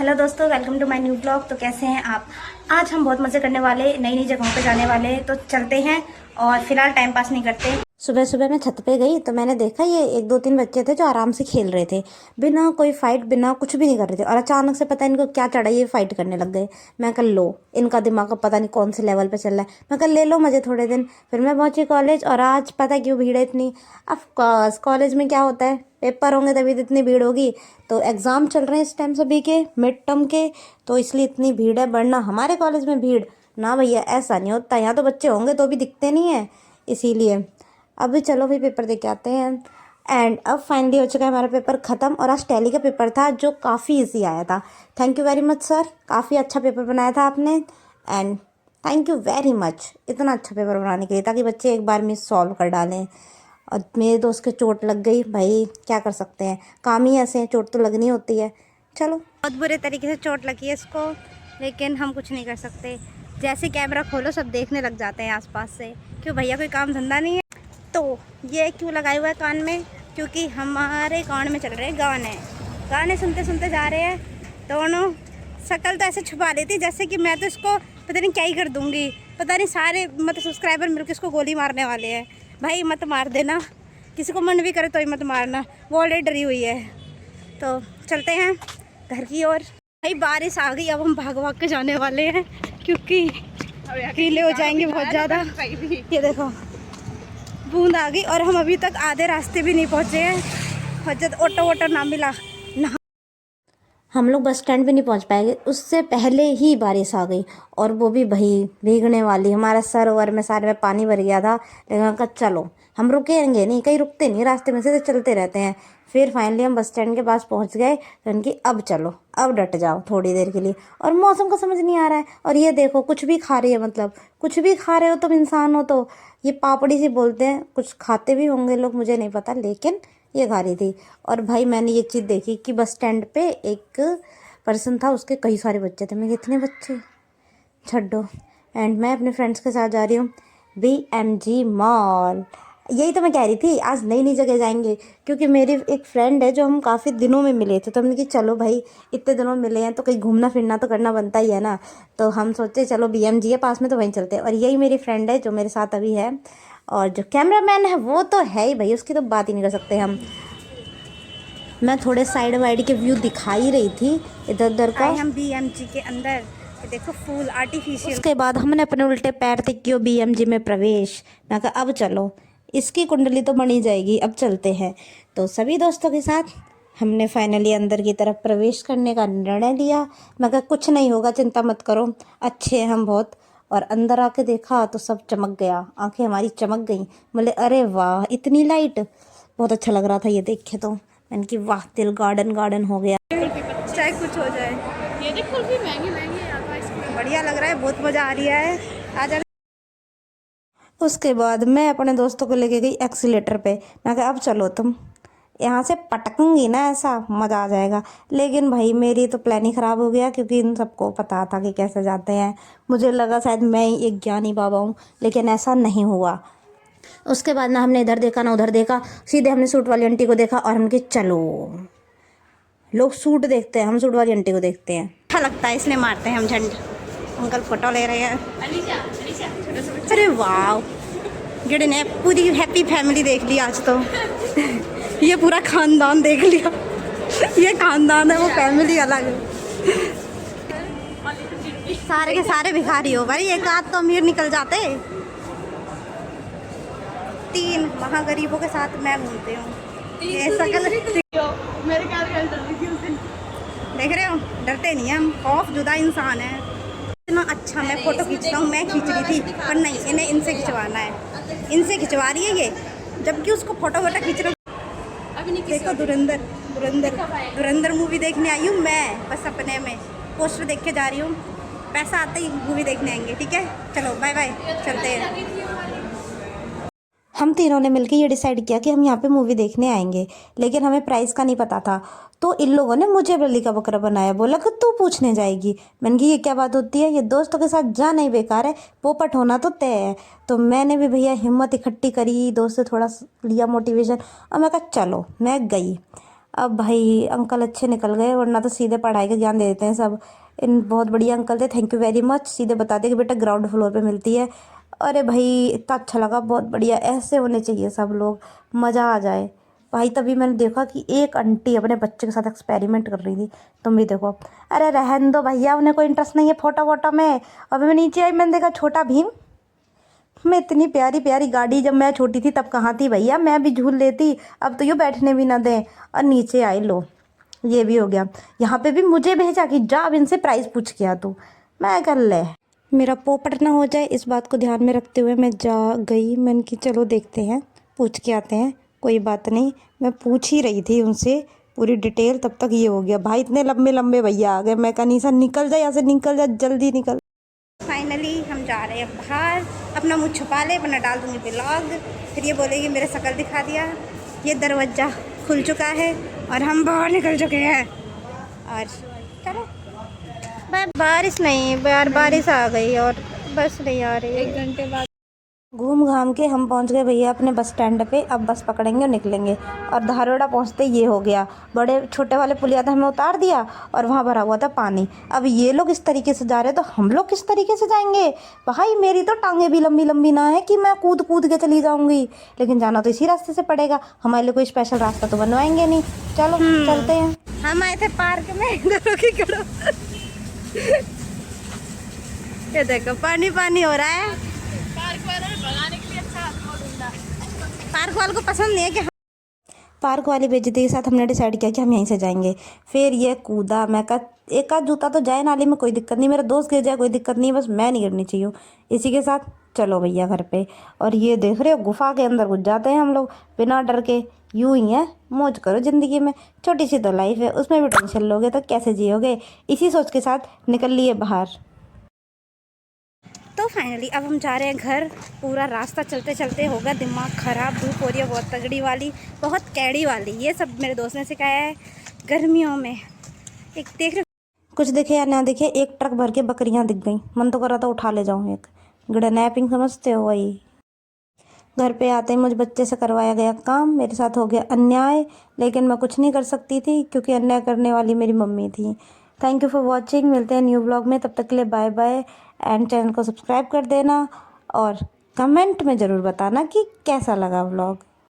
Hello दोस्तों, welcome to my new blog. तो कैसे हैं आप? आज हम बहुत मज़े करने वाले, नई नई जगहों पे जाने वाले, तो चलते हैं और फिलहाल टाइम पास नहीं करते। सुबह सुबह मैं छत पे गई तो मैंने देखा ये एक दो तीन बच्चे थे जो आराम से खेल रहे थे, बिना कोई फाइट, बिना कुछ भी नहीं कर रहे थे। और अचानक से पता इनको क्या चढ़ा, ये फाइट करने लग गए। मैं कल लो, इनका दिमाग अब पता नहीं कौन से लेवल पे चल रहा है। मैं कल ले लो मजे थोड़े दिन। फिर मैं पहुंची कॉलेज और आज पता क्यों भीड़ है इतनी। ऑफकोर्स कॉलेज में क्या होता है, पेपर होंगे तभी तो इतनी भीड़ होगी। तो एग्ज़ाम चल रहे हैं इस टाइम सभी के, मिड टर्म के, तो इसलिए इतनी भीड़ है। वरना हमारे कॉलेज में भीड़ ना भैया, ऐसा नहीं होता। यहाँ तो बच्चे होंगे तो भी दिखते नहीं है, इसीलिए। अभी चलो भाई पेपर दे के आते हैं। एंड अब फाइनली हो चुका है हमारा पेपर ख़त्म। और आज टैली का पेपर था जो काफ़ी इजी आया था। Thank you very much sir, काफ़ी अच्छा पेपर बनाया था आपने। And thank you very much इतना अच्छा पेपर बनाने के लिए, ताकि बच्चे एक बार में सॉल्व कर डालें। और मेरे दोस्त के चोट लग गई भाई, क्या कर सकते हैं, काम ही ऐसे हैं, चोट तो लगनी होती है। चलो, बहुत बुरे तरीके से चोट लगी है इसको, लेकिन हम कुछ नहीं कर सकते। जैसे कैमरा खोलो सब देखने लग जाते हैं आसपास से। क्यों भैया, कोई काम धंधा नहीं है? तो ये क्यों लगाए हुआ है कान में? क्योंकि हमारे कान में चल रहे हैं गाने। गाने सुनते सुनते जा रहे हैं दोनों। शक्ल तो ऐसे छुपा लेती जैसे कि मैं तो इसको पता नहीं क्या ही कर दूंगी। पता नहीं सारे मतलब सब्सक्राइबर मिलकर इसको गोली मारने वाले हैं। भाई मत मार देना, किसी को मन भी करे तो ही मत मारना, वो ऑलरेडी डरी हुई है। तो चलते हैं घर की ओर। भाई बारिश आ गई, अब हम भाग भाग के जाने वाले हैं क्योंकि गीले हो जाएंगे बहुत ज़्यादा। ये देखो बूंद आ गई और हम अभी तक आधे रास्ते भी नहीं पहुँचे हैं। और जब ऑटो वोटो ना मिला ना, हम लोग बस स्टैंड पे नहीं पहुंच पाएंगे, उससे पहले ही बारिश आ गई। और वो भी भाई भीगने वाली, हमारा सर ओवर में सारे में पानी भर गया था। लेकिन कहा चलो हम रुकेंगे नहीं, कहीं रुकते नहीं, रास्ते में से चलते रहते हैं। फिर फाइनली हम बस स्टैंड के पास पहुंच गए। तो उनकी अब चलो, अब डट जाओ थोड़ी देर के लिए। और मौसम का समझ नहीं आ रहा है। और ये देखो कुछ भी खा रही है, मतलब कुछ भी खा रहे हो तुम, इंसान हो तो। ये पापड़ी सी बोलते हैं, कुछ खाते भी होंगे लोग, मुझे नहीं पता, लेकिन ये खा रही थी। और भाई मैंने ये चीज़ देखी कि बस स्टैंड पे एक पर्सन था, उसके कई सारे बच्चे थे। मैं कितने बच्चे, छड्डो। एंड मैं अपने फ्रेंड्स के साथ जा रही हूँ BMG मॉल। यही तो मैं कह रही थी, आज नई नई जगह जाएंगे। क्योंकि मेरी एक फ्रेंड है जो हम काफ़ी दिनों में मिले थे, तो हमने कि चलो भाई इतने दिनों में मिले हैं तो कहीं घूमना फिरना तो करना बनता ही है ना। तो हम सोचे चलो BMG है पास में, तो वहीं चलते हैं। और यही मेरी फ्रेंड है जो मेरे साथ अभी है। और जो कैमरामैन है वो तो है ही भाई, उसकी तो बात ही नहीं कर सकते हम। मैं थोड़े साइड वाइड के व्यू दिखा ही रही थी इधर उधर का। हम BMG के अंदर। ये देखो फूल आर्टिफिशियल। उसके बाद हमने अपने उल्टे पैर से किया BMG में प्रवेश। मैं कहा अब चलो, इसकी कुंडली तो बनी जाएगी, अब चलते हैं। तो सभी दोस्तों के साथ हमने फाइनली अंदर की तरफ प्रवेश करने का निर्णय लिया। मैं कहा कुछ नहीं होगा, चिंता मत करो, अच्छे हैं हम बहुत। और अंदर आके देखा तो सब चमक गया, आंखें हमारी चमक गई। बोले अरे वाह इतनी लाइट, बहुत अच्छा लग रहा था ये देख के। तो मैंने कि वाह, दिल गार्डन गार्डन हो गया। चाहे कुछ हो जाए, ये देख कुल्फी महंगी महंगी है, बढ़िया लग रहा है, बहुत मज़ा आ रही है। आ जा। उसके बाद मैं अपने दोस्तों को लेके गई एक्सीलेटर पे। मैं कहा अब चलो तुम, यहाँ से पटकूंगी ना, ऐसा मज़ा आ जाएगा। लेकिन भाई मेरी तो प्लान ही ख़राब हो गया, क्योंकि इन सबको पता था कि कैसे जाते हैं। मुझे लगा शायद मैं ही एक ज्ञानी बाबा हूँ, लेकिन ऐसा नहीं हुआ। उसके बाद ना हमने इधर देखा ना उधर देखा, सीधे हमने सूट वाली आंटी को देखा और हम कि चलो, लोग सूट देखते हैं, हम सूट वाली आंटी को देखते हैं। अच्छा लगता है, इसलिए मारते हैं हम झंड। अंकल फोटो ले रहे हैं। अरे वाह, गिड़ी ने पूरी हैप्पी फैमिली देख ली आज तो। ये पूरा खानदान देख लिया। ये खानदान है, वो फैमिली अलग है। सारे के सारे भिखारी हो भाई, एक आध तो अमीर निकल जाते। 3 महागरीबों के साथ मैं घूमती हूँ। ये शकल मेरे देख रहे हो, डरते नहीं हम, खौफ जुदा इंसान है। इतना अच्छा मैं फ़ोटो खींचता हूँ, मैं खींच रही थी पर नहीं, इन्हें इनसे खिंचवाना है, इनसे खिंचवा रही है ये, जबकि उसको फ़ोटो वोटो खींच रहा हूँ। देखो धुरंधर, धुरंधर, धुरंधर मूवी देखने आई हूँ मैं, बस सपने में पोस्टर देख के जा रही हूँ। पैसा आते ही मूवी देखने आएंगे, ठीक है, चलो बाय बाय, चलते हैं। हम तीनों ने मिलकर ये डिसाइड किया कि हम यहाँ पे मूवी देखने आएंगे, लेकिन हमें प्राइस का नहीं पता था। तो इन लोगों ने मुझे बल्ली का बकरा बनाया, बोला कि तू पूछने जाएगी। मैंने कहा ये क्या बात होती है, ये दोस्तों के साथ जाना ही बेकार है, पोपट होना तो तय है। तो मैंने भी भैया हिम्मत इकट्ठी करी, दोस्त से थोड़ा लिया मोटिवेशन, और मैं कहा चलो, मैं गई। अब भाई अंकल अच्छे निकल गए, वरना तो सीधे पढ़ाई का ज्ञान दे देते हैं सब। इन बहुत बढ़िया अंकल थे, थैंक यू वेरी मच। सीधे बता दे कि बेटा ग्राउंड फ्लोर पे मिलती है। अरे भाई इतना अच्छा लगा, बहुत बढ़िया, ऐसे होने चाहिए सब लोग, मज़ा आ जाए भाई। तभी मैंने देखा कि एक आंटी अपने बच्चे के साथ एक्सपेरिमेंट कर रही थी, तुम भी देखो। अरे रहने दो भैया, उन्हें कोई इंटरेस्ट नहीं है फोटो वोटो में। अभी मैं नीचे आई, मैंने देखा छोटा भीम। मैं इतनी प्यारी प्यारी गाड़ी, जब मैं छोटी थी तब कहाँ थी भैया, मैं भी झूल लेती। अब तो यूँ बैठने भी ना दें। और नीचे आई, लो ये भी हो गया। यहाँ पे भी मुझे भेजा कि जा अब इनसे प्राइस पूछ के आ तू। मैं कर ले, मेरा पोपट ना हो जाए, इस बात को ध्यान में रखते हुए मैं जा गई। मैंने कि चलो देखते हैं, पूछ के आते हैं, कोई बात नहीं। मैं पूछ ही रही थी उनसे पूरी डिटेल, तब तक ये हो गया। भाई इतने लंबे लंबे भैया आ गए, मैं कहा निशा निकल जा यहाँ से, निकल जा जल्दी निकल। फाइनली हम जा रहे हैं बाहर, अपना मुँह छुपा ले वरना डाल दूँगी ब्लॉग, फिर ये बोलेगी मेरे शक्ल दिखा दिया। ये दरवाज़ा खुल चुका है और हम बाहर निकल चुके हैं। और चलो बारिश नहीं यार, बारिश आ गई और बस नहीं आ रही। 1 घंटे बाद घूम घाम के हम पहुंच गए भैया अपने बस स्टैंड पे। अब बस पकड़ेंगे और निकलेंगे। और धारवाड़ा पहुंचते ये हो गया, बड़े छोटे वाले पुलिया था, हमें उतार दिया और वहाँ भरा हुआ था पानी। अब ये लोग इस तरीके से जा रहे हैं तो हम लोग किस तरीके से जाएंगे भाई। मेरी तो टांगे भी लंबी लंबी ना है कि मैं कूद कूद के चली जाऊंगी, लेकिन जाना तो इसी रास्ते से पड़ेगा। हमारे लिए कोई स्पेशल रास्ता तो बनवाएंगे नहीं। चलो चलते हैं। हम आए थे पार्क में, इधर की करो। ये देखो पानी पानी हो रहा है। पार्क वालों ने भगाने के लिए अच्छा पार्क वालों को पसंद नहीं है कि पार्क वाली बेइज्जती के साथ हमने डिसाइड किया कि हम यहीं से जाएंगे। फिर ये कूदा, मैं कहा एक आध जूता तो जाए नाली में, कोई दिक्कत नहीं, मेरा दोस्त गिर जाए कोई दिक्कत नहीं, बस मैं नहीं गिरनी चाहिए। इसी के साथ चलो भैया घर पे। और ये देख रहे हो गुफा के अंदर घुस जाते हैं हम लोग बिना डर के। यूं ही है, मौज करो ज़िंदगी में, छोटी सी तो लाइफ है, उसमें भी टेंशन लोगे तो कैसे जियोगे। इसी सोच के साथ निकल लिए बाहर। तो फाइनली अब हम जा रहे हैं घर। पूरा रास्ता चलते चलते होगा दिमाग ख़राब, धूप हो रही है बहुत तगड़ी वाली, बहुत कैड़ी वाली। ये सब मेरे दोस्त ने सिखाया है गर्मियों में। एक देख रहे कुछ दिखे या ना दिखे, एक ट्रक भर के बकरियां दिख गई। मन तो कर रहा था उठा ले जाऊं एक। किडनैपिंग समझते हो वही। घर पे आते ही मुझे बच्चे से करवाया गया काम, मेरे साथ हो गया अन्याय, लेकिन मैं कुछ नहीं कर सकती थी क्योंकि अन्याय करने वाली मेरी मम्मी थी। थैंक यू फॉर वॉचिंग, मिलते हैं न्यू ब्लॉग में, तब तक के लिए बाय बाय। एंड चैनल को सब्सक्राइब कर देना और कमेंट में ज़रूर बताना कि कैसा लगा व्लॉग।